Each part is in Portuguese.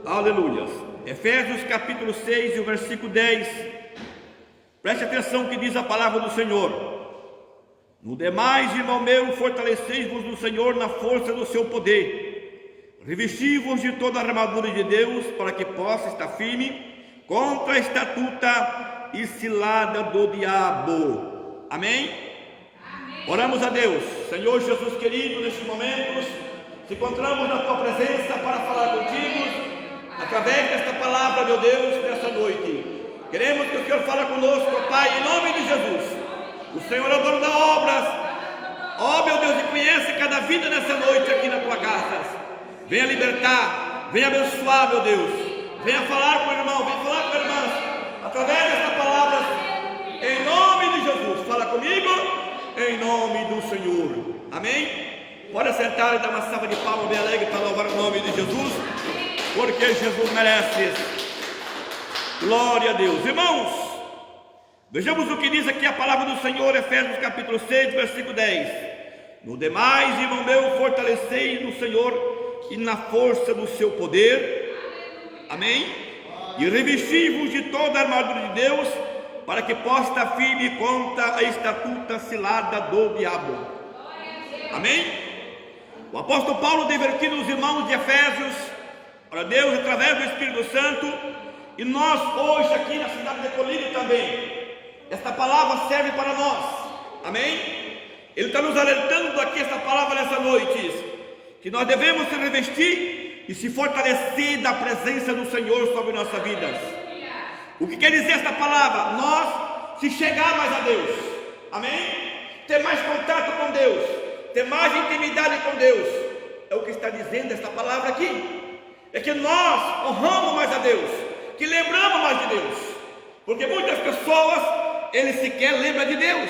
Aleluia. Efésios capítulo 6 e o versículo 10. Preste atenção que diz a palavra do Senhor. No demais, irmão meu, fortaleceis-vos no Senhor na força do seu poder. Revesti-vos de toda a armadura de Deus, para que possa estar firme contra a astuta e cilada do diabo. Amém? Oramos a Deus. Senhor Jesus querido, nestes momentos nos encontramos na tua presença para falar contigo através desta palavra, meu Deus, nesta noite. Queremos que o Senhor fale conosco, Pai, em nome de Jesus. O Senhor é o dono das obras. Ó, meu Deus, e conhece cada vida nessa noite aqui na tua casa. Venha libertar, venha abençoar, meu Deus. Venha falar com o irmão, venha falar com a irmã através desta palavra, em nome de Jesus. Fala comigo, em nome do Senhor. Amém? Pode sentar e dar uma salva de palmas bem alegre para louvar o nome de Jesus, porque Jesus merece. Glória a Deus. Irmãos, vejamos o que diz aqui a palavra do Senhor, Efésios capítulo 6, versículo 10. No demais, irmão meu, fortalecei no Senhor e na força do seu poder. Amém? E revesti-vos de toda a armadura de Deus, para que possa estar firme contra a astuta cilada do diabo. Amém? O apóstolo Paulo divertindo os irmãos de Efésios, para Deus, através do Espírito Santo, e nós hoje aqui na cidade de Colírio também. Esta palavra serve para nós. Amém? Ele está nos alertando aqui esta palavra nessa noite, que nós devemos se revestir e se fortalecer da presença do Senhor sobre nossas vidas. O que quer dizer esta palavra? Nós se chegar mais a Deus. Amém? Ter mais contato com Deus, ter mais intimidade com Deus. É o que está dizendo esta palavra aqui. É que nós honramos mais a Deus, que lembramos mais de Deus. Porque muitas pessoas, ele sequer lembra de Deus.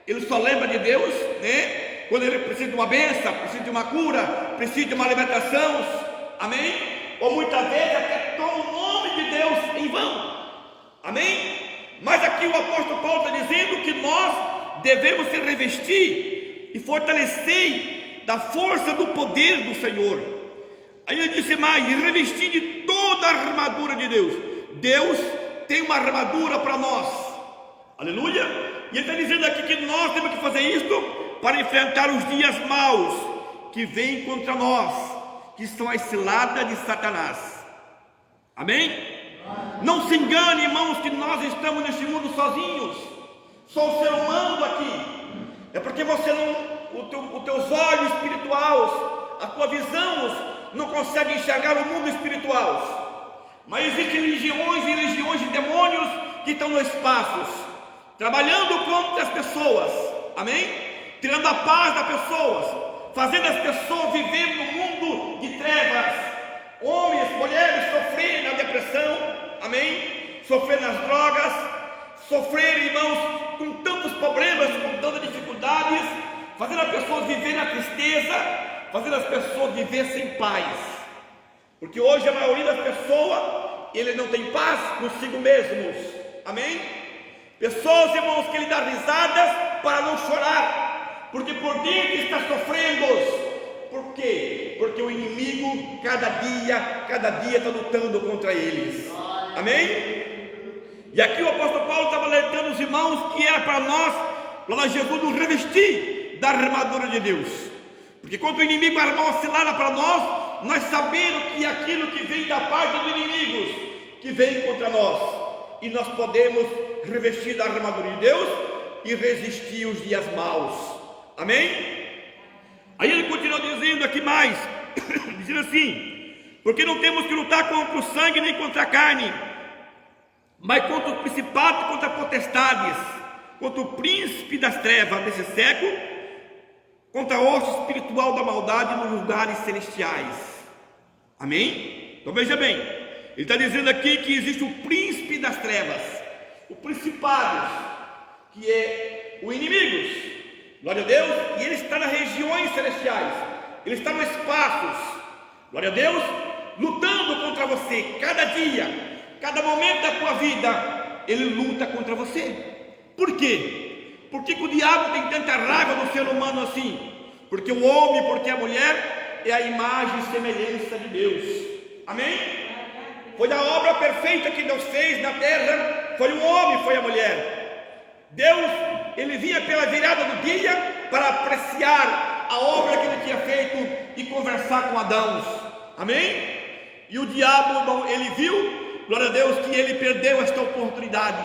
Ele só lembra de Deus, né? Quando ele precisa de uma bênção, precisa de uma cura, precisa de uma libertação. Amém? Ou muitas vezes até toma o nome de Deus em vão. Amém? Mas aqui o apóstolo Paulo está dizendo que nós devemos se revestir e fortalecer da força do poder do Senhor. Aí ele disse mais, e revestir de toda a armadura de Deus. Deus tem uma armadura para nós. Aleluia. E ele está dizendo aqui que nós temos que fazer isto para enfrentar os dias maus que vêm contra nós, que são as ciladas de Satanás. Amém? Não se engane, irmãos, que nós estamos neste mundo sozinhos. Só o ser humano aqui. É porque você não, os teus olhos espirituais, a tua visão não consegue enxergar o mundo espiritual. Mas existem legiões e legiões de demônios que estão nos espaços, trabalhando contra as pessoas. Amém? Tirando a paz das pessoas, fazendo as pessoas viver no mundo de trevas. Homens, mulheres sofrerem na depressão. Amém? Sofrer nas drogas, sofrer, irmãos, com tantos problemas, com tantas dificuldades, fazendo as pessoas viver na tristeza, fazendo as pessoas viver sem paz. Porque hoje a maioria das pessoas, ele não tem paz consigo mesmos. Amém? Pessoas, irmãos, que ele dá risadas para não chorar, porque por dentro está sofrendo. Por quê? Porque o inimigo cada dia está lutando contra eles. Amém? E aqui o apóstolo Paulo estava alertando os irmãos que era para nós, lá Jesus, nos revestir da armadura de Deus. Porque quando o inimigo armar uma cilada para nós sabemos que aquilo que vem da parte dos inimigos, que vem contra nós, e nós podemos revestir da armadura de Deus e resistir os dias maus. Amém? Aí ele continua dizendo aqui mais, dizendo assim, porque não temos que lutar contra o sangue nem contra a carne, mas contra o principado, contra potestades, contra o príncipe das trevas desse século, contra a hoste espiritual da maldade nos lugares celestiais. Amém? Então veja bem, ele está dizendo aqui que existe o príncipe das trevas, o principado, que é o inimigo. Glória a Deus. E ele está nas regiões celestiais, ele está nos espaços, glória a Deus, lutando contra você. Cada dia, cada momento da tua vida, ele luta contra você. Por quê? Por que o diabo tem tanta raiva do ser humano assim? Porque o homem, porque a mulher é a imagem e semelhança de Deus. Amém? foi a obra perfeita que Deus fez na terra, foi o homem, foi a mulher. Deus, ele vinha pela virada do dia para apreciar a obra que ele tinha feito e conversar com Adão. Amém? E o diabo, irmão, ele viu, glória a Deus, que ele perdeu esta oportunidade,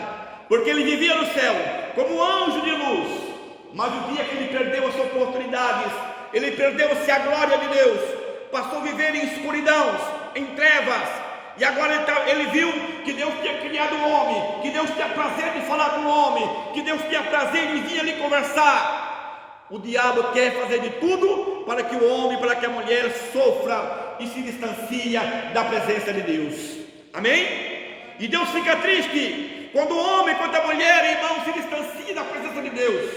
porque ele vivia no céu como anjo de luz, mas o dia que ele perdeu as oportunidades, ele perdeu-se a glória de Deus, passou a viver em escuridão, em trevas, e agora ele viu que Deus tinha criado o homem, que Deus tinha prazer de falar com o homem, que Deus tinha prazer de vir ali conversar. O diabo quer fazer de tudo para que o homem, para que a mulher sofra e se distancia da presença de Deus. Amém? E Deus fica triste quando o homem, quando a mulher, irmão, se distancia da presença de Deus.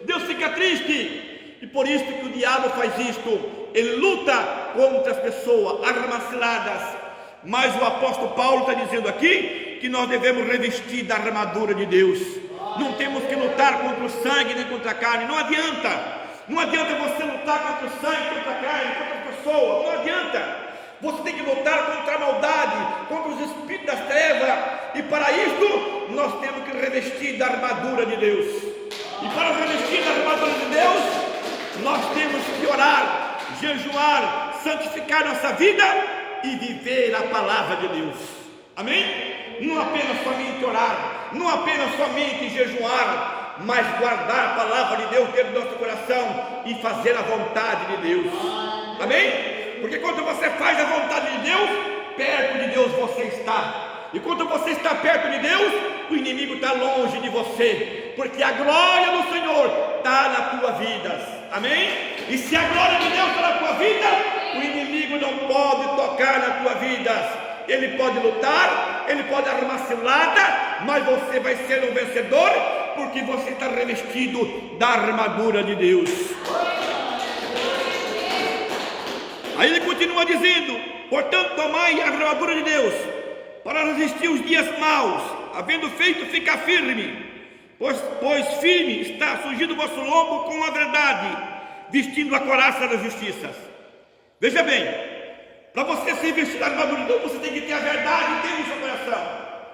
Deus fica triste, e por isso que o diabo faz isto. Ele luta contra as pessoas armaciladas. Mas o apóstolo Paulo está dizendo aqui que nós devemos revestir da armadura de Deus. Não temos que lutar contra o sangue nem contra a carne. Não adianta você lutar contra o sangue, contra a carne, contra a pessoa. Não adianta. Você tem que lutar contra a maldade, contra os espíritos das trevas. E para isto nós temos que revestir da armadura de Deus. E para revestir da armadura de Deus, nós temos que orar, jejuar, santificar nossa vida e viver a palavra de Deus. Amém? Não apenas somente orar, não apenas somente jejuar, mas guardar a palavra de Deus dentro do nosso coração e fazer a vontade de Deus. Amém? Porque quando você faz a vontade de Deus, perto de Deus você está. E quando você está perto de Deus, o inimigo está longe de você, porque a glória do Senhor está na tua vida. Amém? E se a glória de Deus está na tua vida, o inimigo não pode tocar na tua vida. Ele pode lutar, ele pode armar cilada, mas você vai ser um vencedor, porque você está revestido da armadura de Deus. Aí ele continua dizendo: portanto, tomai a armadura de Deus, para resistir os dias maus, havendo feito ficar firme, pois firme está surgindo o vosso lombo com a verdade, vestindo a couraça da justiça. Veja bem, para você se vestir da armadura de Deus, você tem que ter a verdade dentro do seu coração.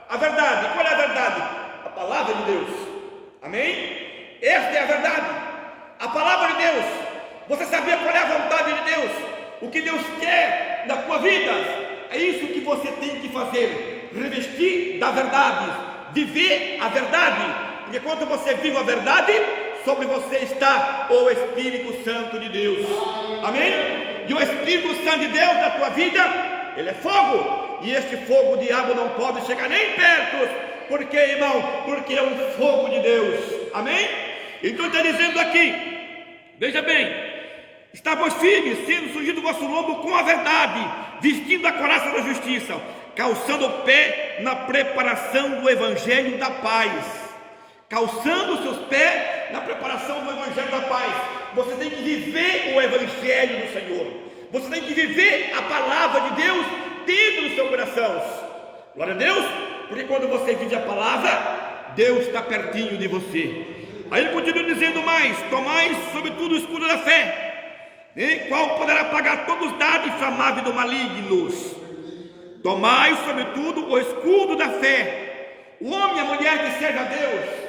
A verdade, qual é a verdade? A palavra de Deus. Amém? Esta é a verdade, a palavra de Deus. Você saber qual é a vontade de Deus, o que Deus quer da tua vida. É isso que você tem que fazer, revestir da verdade, viver a verdade, porque quando você vive a verdade, sobre você está o Espírito Santo de Deus. Amém? E o Espírito Santo de Deus na tua vida, ele é fogo, e este fogo o diabo não pode chegar nem perto. Por quê, irmão? Porque é um fogo de Deus. Amém? Então está dizendo aqui, veja bem: estavais firmes, sendo surgido o vosso lombo com a verdade, vestindo a couraça da justiça, calçando o pé na preparação do evangelho da paz. Calçando os seus pés na preparação do evangelho da paz. Você tem que viver o evangelho do Senhor. Você tem que viver a palavra de Deus dentro do seu coração. Glória a Deus, porque quando você vive a palavra, Deus está pertinho de você. Aí ele continua dizendo mais: tomai sobretudo o escudo da fé, em qual poderá apagar todos os dardos inflamáveis do malignos. Tomai sobretudo o escudo da fé. O homem e a mulher que serve a Deus,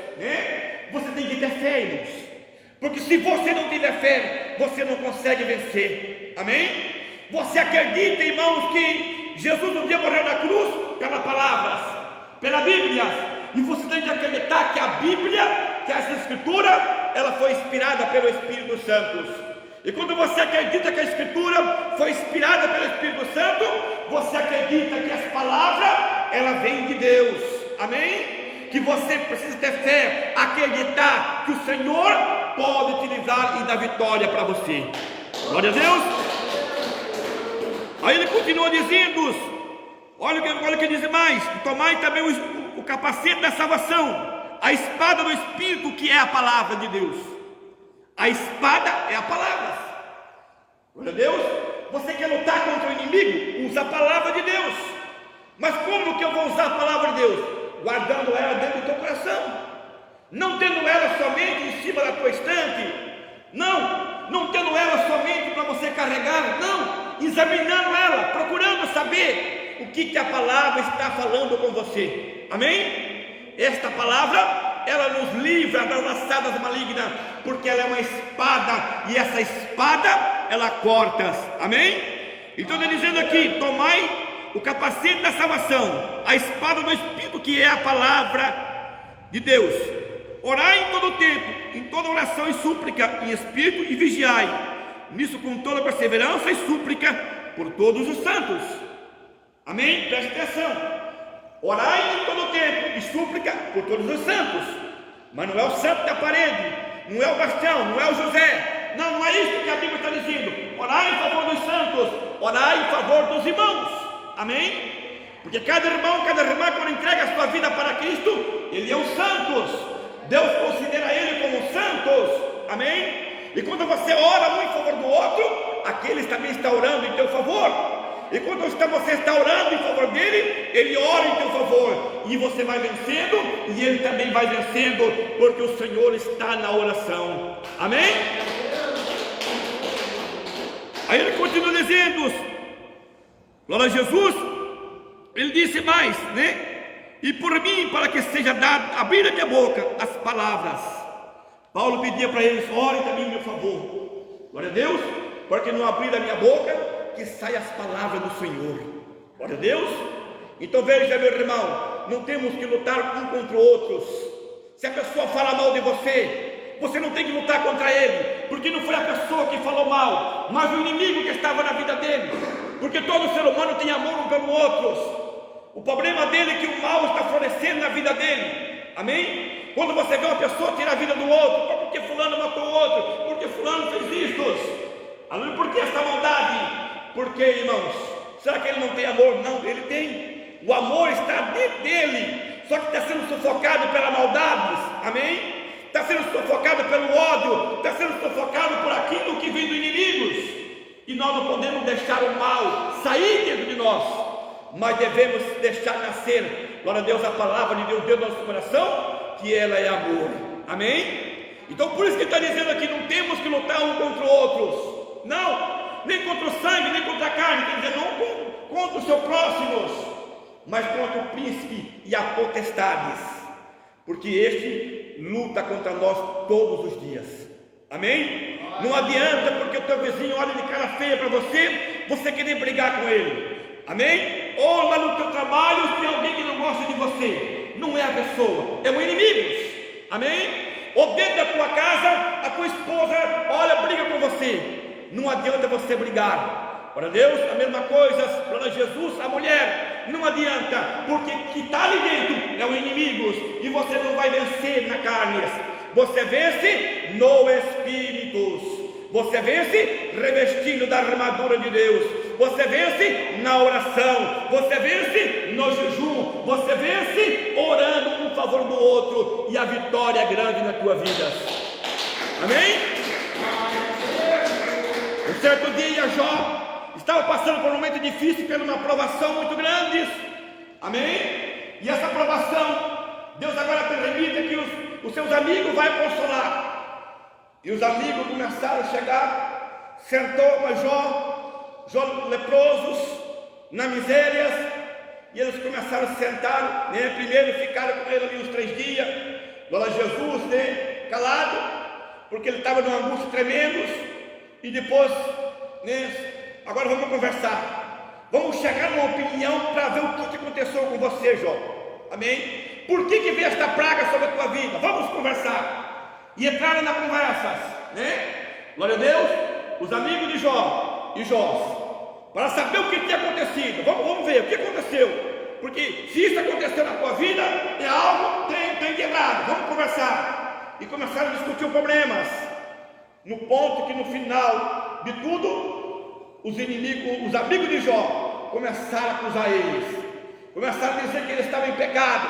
você tem que ter fé, irmãos, porque se você não tiver fé, você não consegue vencer. Amém? Você acredita, irmãos, que Jesus um dia morreu na cruz pelas palavras, pela Bíblia, e você tem que acreditar que a Bíblia, que essa Escritura, ela foi inspirada pelo Espírito Santo. E quando você acredita que a Escritura foi inspirada pelo Espírito Santo, você acredita que as palavras, ela vem de Deus. Amém? Que você precisa ter fé, acreditar que o Senhor pode te livrar e dar vitória para você. Glória a Deus. Aí ele continua dizendo: olha o que diz mais: tomai também o capacete da salvação, a espada do Espírito, que é a palavra de Deus. A espada é a palavra. Glória a Deus. Você quer lutar contra o inimigo? Usa a palavra de Deus. Mas como que eu vou usar a palavra de Deus? Guardando ela dentro do teu coração, não tendo ela somente em cima da tua estante, não tendo ela somente para você carregar, não, examinando ela, procurando saber o que a palavra está falando com você. Amém? Esta palavra, ela nos livra das laçadas malignas, porque ela é uma espada, e essa espada, ela corta. Amém? Então ele dizendo aqui: tomai o capacete da salvação, a espada do Espírito, que é a palavra de Deus. Orai em todo o tempo, em toda oração e súplica, em espírito, e vigiai nisso com toda perseverança e súplica por todos os santos. Amém? Preste atenção. Orai em todo o tempo e súplica por todos os santos. Mas não é o santo da parede, não é o bastião, não é o José. Não é isso que a Bíblia está dizendo. Orai em favor dos santos, orai em favor dos irmãos. Amém? Porque cada irmão, cada irmã, quando entrega a sua vida para Cristo, ele é um santos. Deus considera ele como santos. Amém? E quando você ora um em favor do outro, aquele também está orando em teu favor. E quando você está orando em favor dele, ele ora em teu favor, e você vai vencendo, e ele também vai vencendo, porque o Senhor está na oração. Amém? Aí ele continua dizendo, glória a Jesus. Ele disse mais, né? E por mim, para que seja dado, abrir a minha boca as palavras. Paulo pedia para eles: orem também em meu favor. Glória a Deus, porque não abrir a minha boca, que saia as palavras do Senhor. Glória a Deus. Então veja, meu irmão, não temos que lutar um contra outros. Se a pessoa fala mal de você, você não tem que lutar contra ele, porque não foi a pessoa que falou mal, mas o inimigo que estava na vida dele. Porque todo ser humano tem amor um pelo outro. O problema dele é que o mal está florescendo na vida dele. Amém? Quando você vê uma pessoa tirar a vida do outro, porque fulano matou o outro, porque fulano fez isso. Por que essa maldade? Porque, irmãos, será que ele não tem amor? Não, ele tem. O amor está dentro dele, só que está sendo sufocado pela maldade. Amém? Está sendo sufocado pelo ódio, está sendo sufocado por aquilo que vem dos inimigos. E nós não podemos deixar o mal sair dentro de nós, mas devemos deixar nascer, glória a Deus, a palavra de Deus dentro do nosso coração, que ela é amor. Amém? Então por isso que ele está dizendo aqui: não temos que lutar um contra os outros. Não, nem contra o sangue, nem contra a carne. Quer dizer, não contra os seus próximos, mas contra o príncipe e as potestades, porque este luta contra nós todos os dias. Amém? Não adianta, porque o teu vizinho olha de cara feia para você querer brigar com ele. Amém? Ou lá no teu trabalho tem alguém que não gosta de você. Não é a pessoa, é o inimigo. Amém? Ou dentro da tua casa, a tua esposa olha, briga com você. Não adianta você brigar. Glória a Deus, a mesma coisa, glória a Jesus, a mulher. Não adianta, porque o que está ali dentro é o inimigo, e você não vai vencer na carne. Você vence no Espírito. Você vence revestindo da armadura de Deus. Você vence na oração. Você vence no jejum. Você vence orando um favor do outro. E a vitória é grande na tua vida. Amém? Um certo dia Jó estava passando por um momento difícil, por uma provação muito grande. Amém? E essa provação, Deus agora permite que os seus amigos vão consolar. E os amigos começaram a chegar. Sentou com Jó leprosos, na miséria, e eles começaram a sentar, né? Primeiro ficaram com ele ali uns 3 dias, glória a Jesus, né? Calado, porque ele estava numa angústia tremenda. E depois, né? Agora vamos conversar, vamos chegar numa opinião para ver o que aconteceu com você, Jó. Amém? Por que veio esta praga sobre a tua vida? Vamos conversar. E entraram na conversa, né? Glória a Deus. Os amigos de Jó e Jó, para saber o que tinha acontecido. Vamos ver o que aconteceu, porque se isso aconteceu na tua vida, é algo que tem de errado. Vamos conversar. E começaram a discutir os problemas, no ponto que no final de tudo, os amigos de Jó começaram a acusar eles, começaram a dizer que eles estavam em pecado,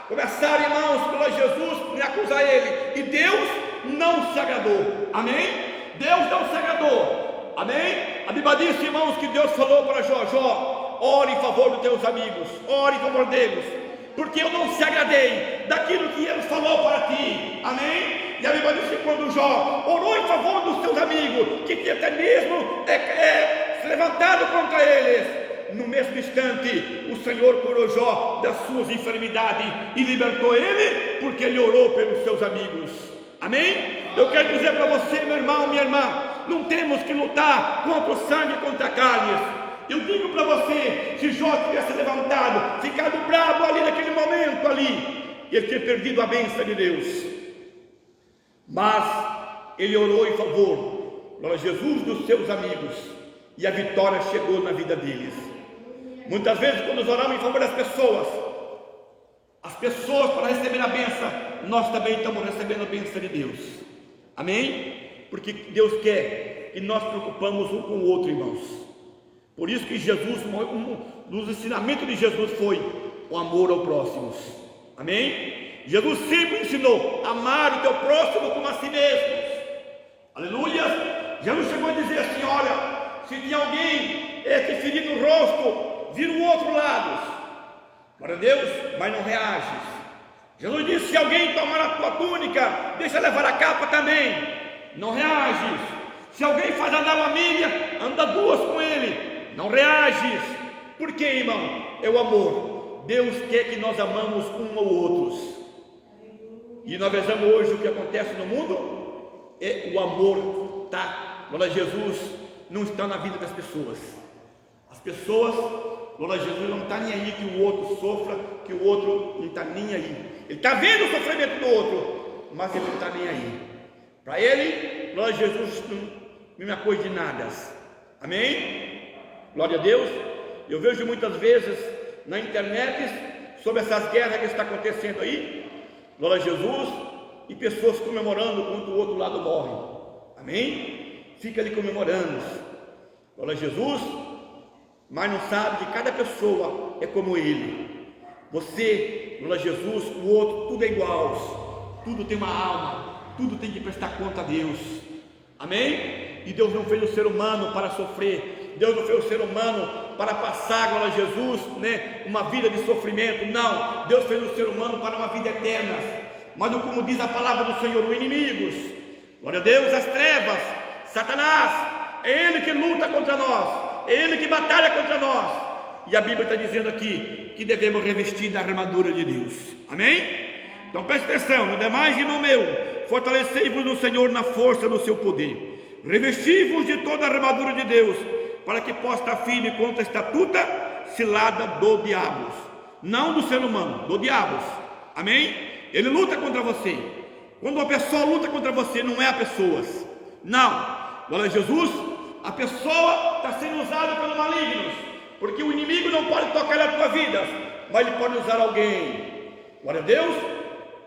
começaram, irmãos, pelo Jesus, a acusar ele. E Deus não se agradou. Amém? Deus não se agradou. Amém? A Bíblia diz, irmãos, que Deus falou para Jó: ore em favor dos teus amigos, ore em favor deles, porque eu não se agradei daquilo que ele falou para ti. Amém? E a Bíblia diz que quando Jó orou em favor dos seus amigos, que tinha até mesmo se levantado contra eles, no mesmo instante, o Senhor curou Jó das suas enfermidades e libertou ele, porque ele orou pelos seus amigos. Amém? Eu quero dizer para você, meu irmão, minha irmã, não temos que lutar contra o sangue e contra a carne. Eu digo para você, se Jó tivesse levantado, ficado bravo ali naquele momento ali, ele tinha perdido a bênção de Deus. Mas ele orou em favor, glória a Jesus, dos seus amigos, e a vitória chegou na vida deles. Muitas vezes, quando nós oramos em favor das pessoas, as pessoas, para receber a bênção, nós também estamos recebendo a bênção de Deus. Amém? Porque Deus quer que nós preocupamos um com o outro, irmãos. Por isso que Jesus, um dos ensinamentos de Jesus foi o amor ao próximo. Amém? Jesus sempre ensinou: amar o teu próximo como a si mesmo. Aleluia! Jesus chegou a dizer assim: olha, se tem alguém te ferir no rosto, vira o outro lado. Glória a Deus, mas não reages. Jesus disse: se alguém tomar a tua túnica, deixa levar a capa também. Não reages. Se alguém faz andar uma milha, anda duas com ele. Não reages. Por quê, irmão? É o amor. Deus quer que nós amamos um ao outro. E nós vejamos hoje o que acontece no mundo. É o amor, tá? Glória a Jesus, não está na vida das pessoas. As pessoas, glória a Jesus, não está nem aí que o outro sofra, que o outro não está nem aí. Ele está vendo o sofrimento do outro, mas ele não está nem aí. Para ele, glória a Jesus, não é coisa de nada. Amém? Glória a Deus. Eu vejo muitas vezes na internet sobre essas guerras que está acontecendo aí, glória a Jesus, e pessoas comemorando quando o outro lado morre. Amém? Fica ali comemorando, glória a Jesus, mas não sabe que cada pessoa é como ele. Você, glória a Jesus, o outro, tudo é igual, tudo tem uma alma, tudo tem que prestar conta a Deus. Amém? E Deus não fez o ser humano para sofrer. Deus não fez o ser humano para passar, glória a Jesus, uma vida de sofrimento. Não, Deus fez o ser humano para uma vida eterna. Mas como diz a palavra do Senhor, os inimigos, glória a Deus, as trevas, Satanás, é ele que luta contra nós, é ele que batalha contra nós. E a Bíblia está dizendo aqui que devemos revestir da armadura de Deus. Amém? Então preste atenção: no demais, irmão meu, fortalecei-vos no Senhor na força do seu poder, revesti-vos de toda a armadura de Deus, para que possa estar firme contra a estatuta cilada do diabo, não do ser humano, do diabo. Amém? Ele luta contra você. Quando uma pessoa luta contra você, não é a pessoa, não. Glória a Jesus, a pessoa está sendo usada pelo maligno, porque o inimigo não pode tocar na tua vida, mas ele pode usar alguém. Glória a Deus.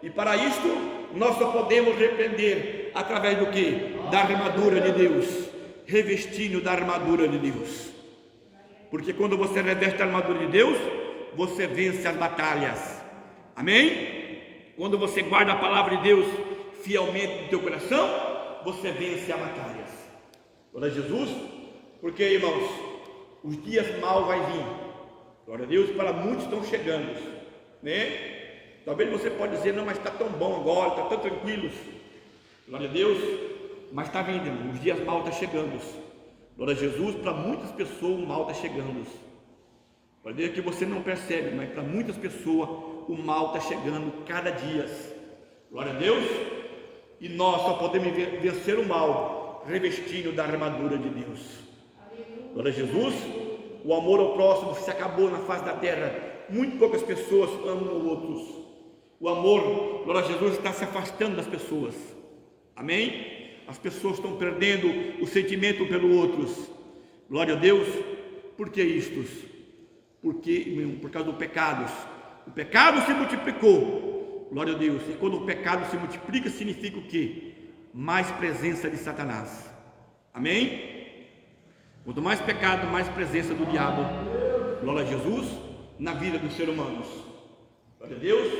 E para isto nós só podemos repreender através do que? Da armadura de Deus, revestindo da armadura de Deus. Porque quando você reveste a armadura de Deus, você vence as batalhas. Amém? Quando você guarda a palavra de Deus fielmente no teu coração, você vence as batalhas. Glória a Jesus. Porque, irmãos, os dias maus vai vir. Glória a Deus, para muitos estão chegando, né? Talvez você pode dizer: não, mas está tão bom agora, está tão tranquilo. Glória a Deus. Mas está vindo, irmão, os dias maus estão chegando. Glória a Jesus, para muitas pessoas o mal está chegando. Pode ver que você não percebe, mas para muitas pessoas o mal está chegando cada dia. Glória a Deus. E nós só podemos vencer o mal revestindo da armadura de Deus. Glória a Jesus. O amor ao próximo se acabou na face da terra. Muito poucas pessoas amam os outros. O amor, glória a Jesus, está se afastando das pessoas. Amém? As pessoas estão perdendo o sentimento pelos outros. Glória a Deus. Por que isto? Porque, por causa do pecado. O pecado se multiplicou. Glória a Deus. E quando o pecado se multiplica, significa o quê? Mais presença de Satanás. Amém? Quanto mais pecado, mais presença do diabo. Glória a Jesus na vida dos seres humanos. Glória a Deus.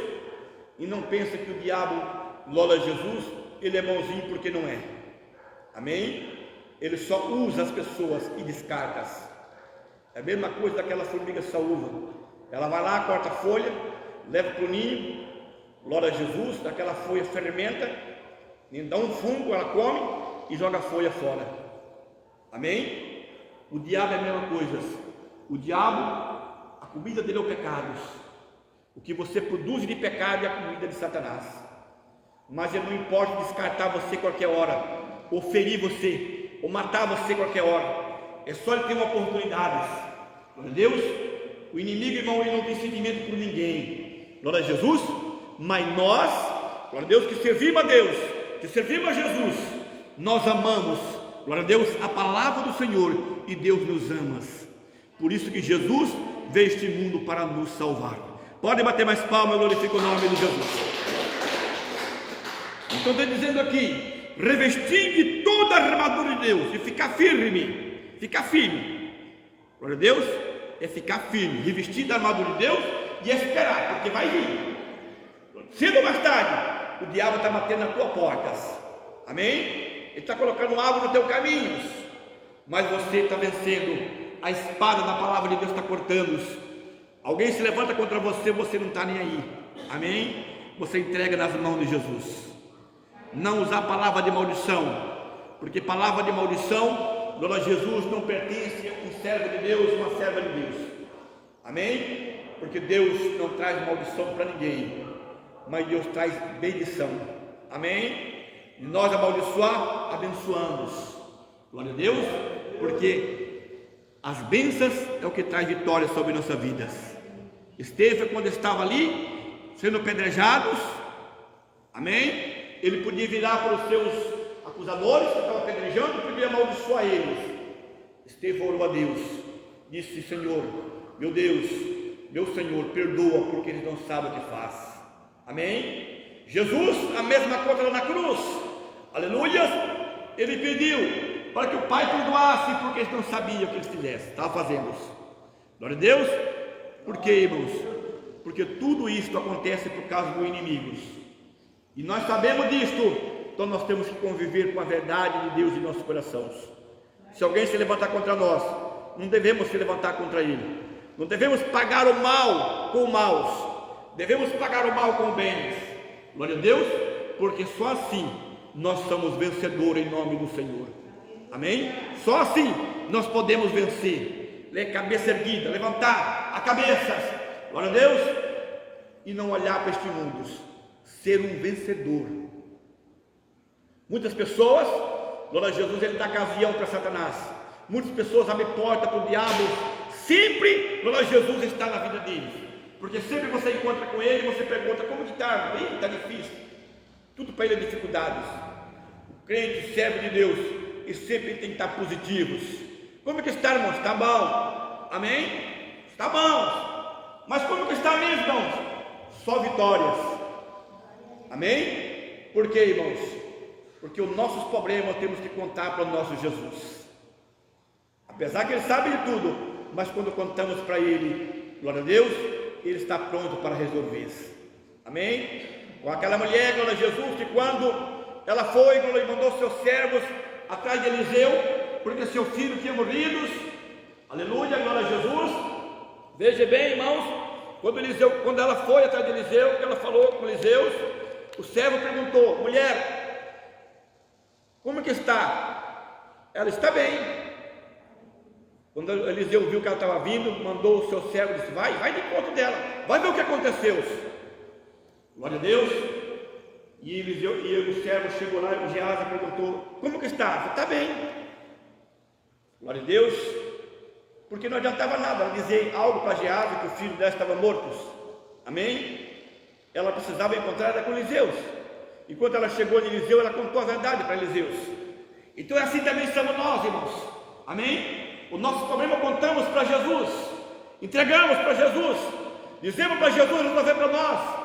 E não pensa que o diabo, glória a Jesus, ele é bonzinho, porque não é. Amém? Ele só usa as pessoas e descarta. É a mesma coisa daquela formiga saúva. Ela vai lá, corta a folha, leva para o ninho, glória a Jesus, daquela folha fermenta, dá um fungo, ela come e joga a folha fora. Amém? O diabo é a mesma coisa. O diabo, a comida dele é o pecado. O que você produz de pecado é a comida de Satanás. Mas ele não importa descartar você qualquer hora, ou ferir você, ou matar você qualquer hora. É só ele ter uma oportunidade. Glória a Deus. O inimigo, irmão, ele não tem sentimento por ninguém. Glória a Jesus. Mas nós, glória a Deus, que servimos a Deus, que servimos a Jesus, nós amamos, glória a Deus, a palavra do Senhor, e Deus nos ama. Por isso que Jesus veio a este mundo para nos salvar. Podem bater mais palmas, eu glorifico o nome de Jesus. Então está dizendo aqui: revestir de toda a armadura de Deus e ficar firme. Ficar firme. Glória a Deus, é ficar firme, revestir da armadura de Deus e esperar, porque vai vir. Cedo ou mais tarde, o diabo está batendo nas tuas portas. Amém? Ele está colocando algo no teu caminho, mas você está vencendo. A espada da palavra de Deus está cortando. Alguém se levanta contra você, você não está nem aí. Amém? Você entrega nas mãos de Jesus. Não usar palavra de maldição, porque palavra de maldição, glória a Jesus, não pertence a um servo de Deus, uma serva de Deus. Amém? Porque Deus não traz maldição para ninguém, mas Deus traz bendição. Amém? E nós amaldiçoar, abençoamos. Glória a Deus, porque as bênçãos é o que traz vitória sobre nossas vidas. Estevão, quando estava ali, sendo apedrejados, amém? Ele podia virar para os seus acusadores que estavam apedrejando e podia amaldiçoar eles. Estevão orou a Deus, disse: Senhor, meu Deus, meu Senhor, perdoa, porque eles não sabem o que faz. Amém? Jesus, a mesma coisa lá na cruz, aleluia, ele pediu para que o Pai perdoasse, porque eles não sabiam o que eles fizessem, estavam fazendo. Glória a Deus. Por quê, irmãos? Porque tudo isso acontece por causa dos inimigos, e nós sabemos disto. Então nós temos que conviver com a verdade de Deus em nossos corações. Se alguém se levantar contra nós, não devemos se levantar contra ele. Não devemos pagar o mal com o mal, devemos pagar o mal com o bem. Glória a Deus, porque só assim nós somos vencedores em nome do Senhor. Amém? Só assim nós podemos vencer. Cabeça erguida, levantar a cabeça, glória a Deus, e não olhar para este mundo. Ser um vencedor. Muitas pessoas, glória a Jesus, ele dá gavião para Satanás. Muitas pessoas abrem porta para o diabo. Sempre, glória a Jesus, está na vida deles, porque sempre você encontra com ele e você pergunta: como que está? Bem, está difícil. Tudo para ele é dificuldades. O crente, servo de Deus, e sempre tem que estar positivos. Como que está, irmãos? Está bom. Amém? Está bom. Mas como que está mesmo, irmãos? Só vitórias. Amém? Por quê, irmãos? Porque os nossos problemas temos que contar para o nosso Jesus. Apesar que ele sabe de tudo, mas quando contamos para ele, glória a Deus, ele está pronto para resolver. Amém? Com aquela mulher, glória a Jesus, que quando ela foi, e mandou seus servos atrás de Eliseu, porque seu filho tinha morrido. Aleluia, glória a Jesus. Veja bem, irmãos, quando ela foi atrás de Eliseu, ela falou com Eliseu, o servo perguntou: mulher, como que está? Ela está bem. Quando Eliseu viu que ela estava vindo, mandou o seu servo e disse: vai de encontro dela, vai ver o que aconteceu. Glória a Deus. E o servo chegou lá e o Geazi perguntou: como que está? Está bem. Glória a Deus. Porque não adiantava nada ela dizer algo para Geazi que o filho dela estava morto. Amém? Ela precisava encontrar com Eliseu. E quando ela chegou em Eliseu, ela contou a verdade para Eliseu. Então é assim também somos nós, irmãos. Amém? O nosso problema contamos para Jesus, entregamos para Jesus, dizemos para Jesus resolver para nós.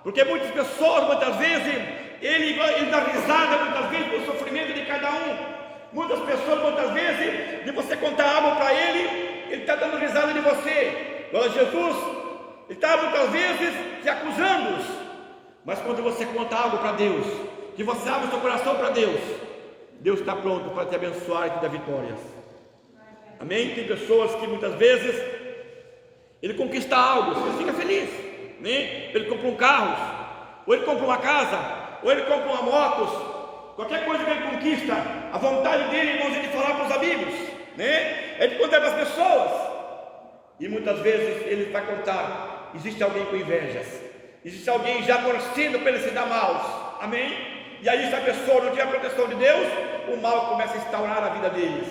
Porque muitas pessoas, muitas vezes, ele dá risada, muitas vezes, do sofrimento de cada um. Muitas pessoas, muitas vezes, de você contar algo para ele está dando risada de você. Glória a Jesus, ele está muitas vezes te acusando. Mas quando você conta algo para Deus, que você abre o seu coração para Deus, Deus está pronto para te abençoar e te dar vitórias. Amém? Tem pessoas que muitas vezes ele conquista algo, ele fica feliz, né? Ele compra um carro, ou ele compra uma casa, ou ele compra uma moto, qualquer coisa que ele conquista, a vontade dele, irmãos, é de falar para os amigos, né? É de contar para as pessoas. E muitas vezes ele vai contar: existe alguém com invejas, existe alguém já torcendo para ele se dar mal, amém? E aí, se a pessoa não tiver a proteção de Deus, o mal começa a instaurar na vida deles.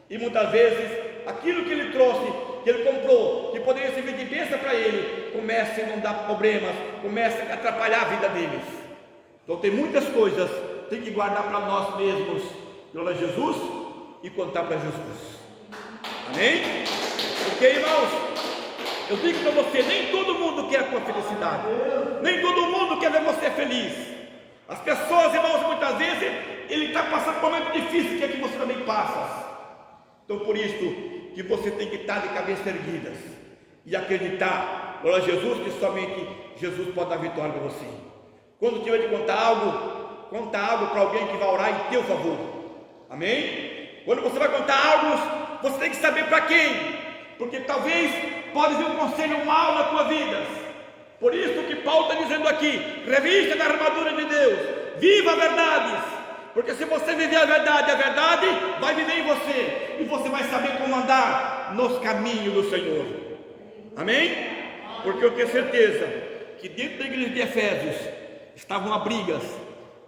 E muitas vezes aquilo que ele trouxe, que ele comprou, que poderia servir de bênção para ele, começa a inundar problemas, começa a atrapalhar a vida deles. Então tem muitas coisas, tem que guardar para nós mesmos, glória a Jesus, e contar para Jesus, amém? Porque, irmãos, eu digo para você, nem todo mundo quer a tua felicidade, nem todo mundo quer ver você feliz. As pessoas, irmãos, muitas vezes ele está passando por um momento difícil, que é que você também passa. Então por isso que você tem que estar de cabeça erguida e acreditar, glória a Jesus, que somente Jesus pode dar vitória para você. Quando tiver de contar algo, conta algo para alguém que vai orar em teu favor, amém? Quando você vai contar algo, você tem que saber para quem, porque talvez pode vir um conselho mau na tua vida. Por isso que Paulo está dizendo aqui: revista da armadura de Deus, viva a verdade, porque se você viver a verdade vai viver em você, e você vai saber como andar nos caminhos do Senhor, amém? Porque eu tenho certeza que dentro da igreja de Efésios estavam brigas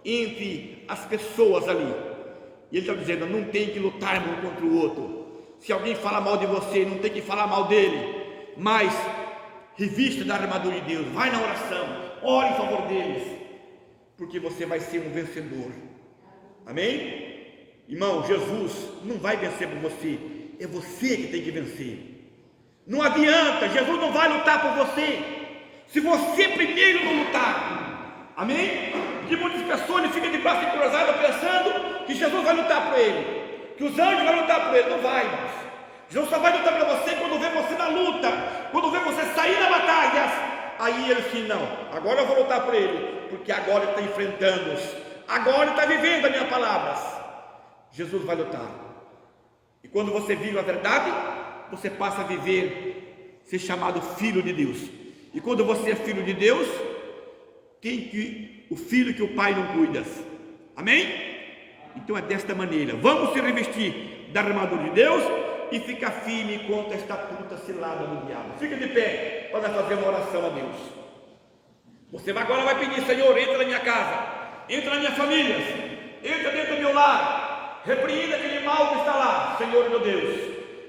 entre as pessoas ali, e ele está dizendo: não tem que lutar um contra o outro. Se alguém fala mal de você, não tem que falar mal dele, mas revista da armadura de Deus, vai na oração, ore em favor deles, porque você vai ser um vencedor, amém? Irmão, Jesus não vai vencer por você, é você que tem que vencer. Não adianta, Jesus não vai lutar por você se você primeiro não lutar, amém? Porque muitas pessoas ficam de braço cruzado pensando que Jesus vai lutar por ele, que os anjos vão lutar por ele. Não vai, irmãos. Jesus só vai lutar para você quando vê você na luta, quando vê você sair da batalha. Aí ele diz: não, agora eu vou lutar por ele, porque agora ele está enfrentando, agora ele está vivendo a minha palavra. Jesus vai lutar. E quando você vive a verdade, você passa a viver, ser chamado filho de Deus. E quando você é filho de Deus, quem que o filho que o pai não cuida, amém? Então é desta maneira, vamos se revestir da armadura de Deus e ficar firme contra esta puta cilada do diabo. Fica de pé para fazer uma oração a Deus. Você agora vai pedir: Senhor, entra na minha casa, entra na minha família, entra dentro do meu lar, repreenda aquele mal que está lá, Senhor meu Deus,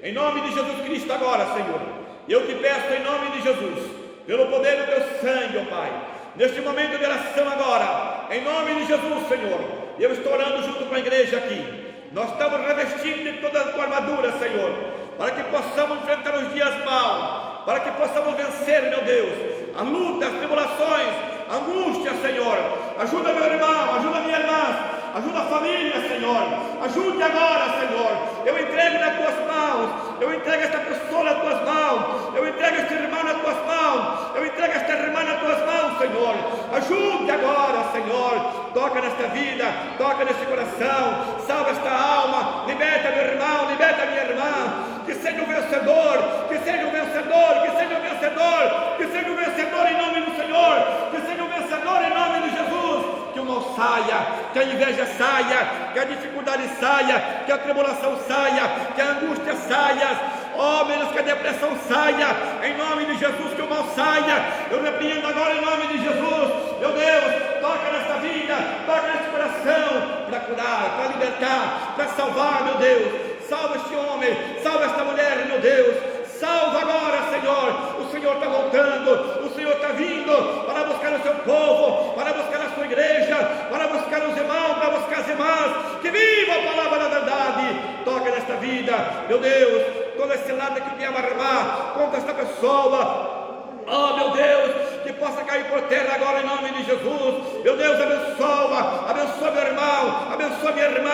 em nome de Jesus Cristo. Agora, Senhor, eu te peço em nome de Jesus, pelo poder do teu sangue, ó Pai, neste momento de oração agora, em nome de Jesus, Senhor, eu estou orando junto com a igreja aqui. Nós estamos revestindo de toda a tua armadura, Senhor, para que possamos enfrentar os dias maus, para que possamos vencer, meu Deus, a luta, as tribulações, a angústia, Senhor. Ajuda meu irmão, ajuda minha irmã, ajuda a família, Senhor. Ajude agora, Senhor. Eu entrego nas tuas mãos, eu entrego esta pessoa nas tuas mãos, eu entrego este irmão nas tuas mãos, eu entrego esta irmã nas tuas mãos, Senhor. Ajude agora, Senhor. Toca nesta vida, toca neste coração, salva esta alma, liberta meu irmão, liberta minha irmã. Que seja um vencedor, que seja um vencedor, que seja um vencedor, que seja um vencedor em nome do Senhor, que seja um vencedor em nome de Jesus. Que o mal saia, que a inveja saia, que a dificuldade saia, que a tribulação saia, que a angústia saia, ó menos que a depressão saia, em nome de Jesus, que o mal saia. Eu repreendo agora em nome de Jesus, meu Deus, toca nesta vida, toca neste coração, para curar, para libertar, para salvar, meu Deus. Salva este homem, salva esta mulher, meu Deus. Salva agora, Senhor. O Senhor está voltando, o Senhor está vindo para buscar o seu povo, para buscar a sua igreja, para buscar os irmãos, para buscar as irmãs. Que viva a palavra da verdade. Toca nesta vida, meu Deus. Toda esse lado que vier armar contra esta pessoa, oh meu Deus, que possa cair por terra agora em nome de Jesus. Meu Deus, abençoa, abençoa meu irmão, abençoa minha irmã,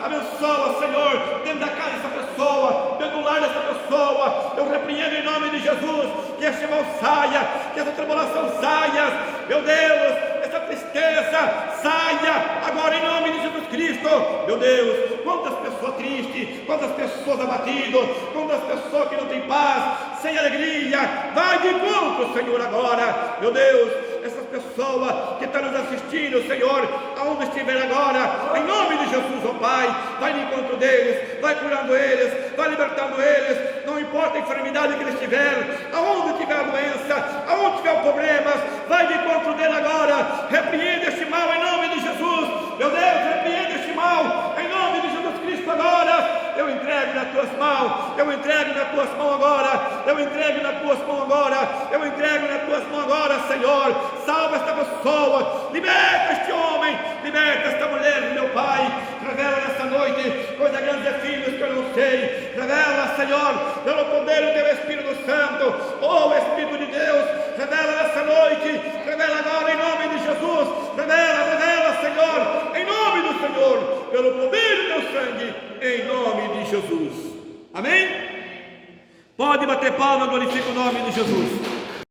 abençoa, Senhor, dentro da casa dessa pessoa, dentro do lar dessa pessoa. Eu repreendo em nome de Jesus, que este mal saia, que essa tribulação saia, meu Deus, essa tristeza saia agora em nome de Jesus Cristo. Meu Deus, quantas pessoas tristes, quantas pessoas abatidas, quantas pessoas que não têm paz, sem alegria, vai de encontro, Senhor, agora, meu Deus, essas pessoas que estão nos assistindo, Senhor, aonde estiver agora, em nome de Jesus, ó Pai, vai no encontro deles, vai curando eles, vai libertando eles, não importa a enfermidade que eles tiverem, aonde tiver a doença, aonde tiver problemas, vai de encontro dele agora, repreende este mal em nome de Jesus, meu Deus, repreende este mal em nome de Jesus Cristo agora. Eu entrego nas tuas mãos, eu entrego nas tuas mãos agora, eu entrego nas tuas mãos agora, eu entrego nas tuas mãos agora, Senhor. Salva esta pessoa, liberta este homem, liberta esta mulher, meu Pai. Revela nessa noite coisas grandes e firmes que eu não sei. Revela, Senhor, pelo poder do teu Espírito Santo, oh Espírito de Deus, revela nessa noite, revela agora em nome de Jesus, revela, Senhor, em nome do Senhor, pelo poder do teu sangue, em nome de Jesus. Amém? Pode bater palma, glorifica o nome de Jesus.